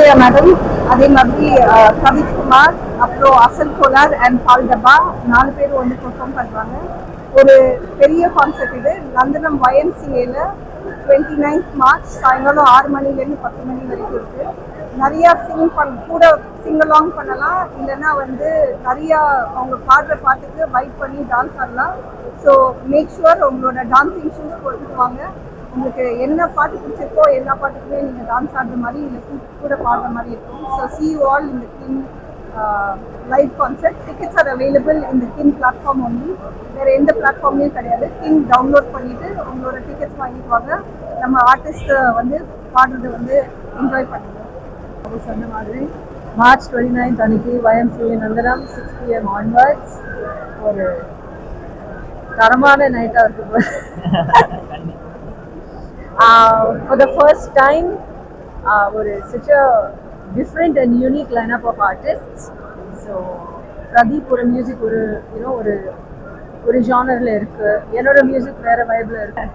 Aishwarya madam, அதே மாதிரி கவித் குமார், அப்புறம் அசல் கோலார் அண்ட் பால் டப்பா 4 பேரும் வந்து பெர்ஃபார்ம் பண்ணுவாங்க. ஒரு பெரிய கான்சர்ட் இது நந்தனம் YMCAல 29th மார்ச் சாயங்காலம் 6 மணிலேருந்து 10 மணி வரைக்கும் இருக்கு. நிறையா கூட சிங் அலாங் பண்ணலாம், இல்லைன்னா வந்து நிறையா அவங்க பாடுற பாட்டுக்கு வைப் பண்ணி டான்ஸ் ஆடலாம். ஸோ மேக் ஷுவர் உங்களோட டான்ஸிங் ஷூஸ் போட்டுட்டு வாங்க. உங்களுக்கு என்ன பாட்டு பிடிச்சிருக்கோ எல்லா பாட்டுக்குமே நீங்கள் டான்ஸ் ஆடுற மாதிரி இல்லை கூட பாடுற மாதிரி இருக்கும். So see you all in the KIN live concert. Tickets are available in the KIN platform only. வேறு எந்த பிளாட்ஃபார்ம்லேயும் கிடையாது. KIN டவுன்லோட் பண்ணிவிட்டு உங்களோட டிக்கெட்ஸ் வாங்கிட்டு வாங்க. நம்ம ஆர்டிஸ்ட்டை வந்து பாடுறதை வந்து என்ஜாய் பண்ணுவோம். அது சொன்ன மாதிரி March 29th அன்னைக்கு YMCA நந்தனம் 6 PM onwards ஒரு தரமான நைட்டாக இருக்கும். For the first time such a different and unique lineup of artists. So Pradeep ஒரு மியூசிக் ஒரு ஜானர்ல இருக்கு, என்னோட மியூசிக் வேற வைப்ல இருக்கு,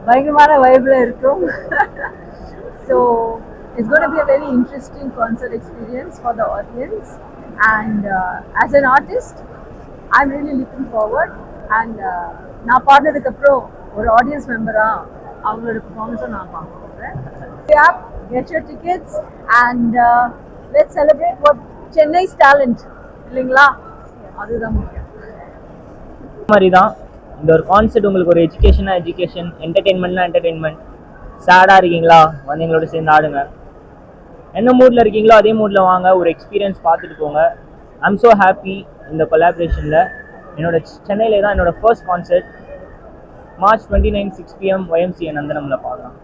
பயங்கரமான வைப்ல இருக்கும். So it's going to be a very interesting concert experience for the audience, and as an artist I'm really looking forward. And நான் பாடுறதுக்கு அப்புறம் ஒரு ஆடியன்ஸ் மெம்பரா அவங்களோட பெர்ஃபார்மன்ஸும் நான் பார்க்க போகிறேன். Get your tickets and let's celebrate what Chennai's talent, இல்லைங்களா? அதுதான் முக்கியம். மாதிரி தான் இந்த ஒரு கான்செப்ட். உங்களுக்கு ஒரு எஜுகேஷன், என்டர்டெயின்மெண்ட்னா என்டர்டெயின்மெண்ட். சேடாக இருக்கீங்களா, வந்து எங்களோட சேர்ந்து ஆடுங்க. என்ன மூடில் இருக்கீங்களோ அதே மூடில் வாங்க, ஒரு எக்ஸ்பீரியன்ஸ் பார்த்துட்டு போங்க. ஐம் ஸோ ஹாப்பி இந்த கொலாபரேஷனில். என்னோட சென்னையிலே தான் என்னோட first concert. March 29 6 PM YMCA நந்தனமில் பார்க்கலாம்.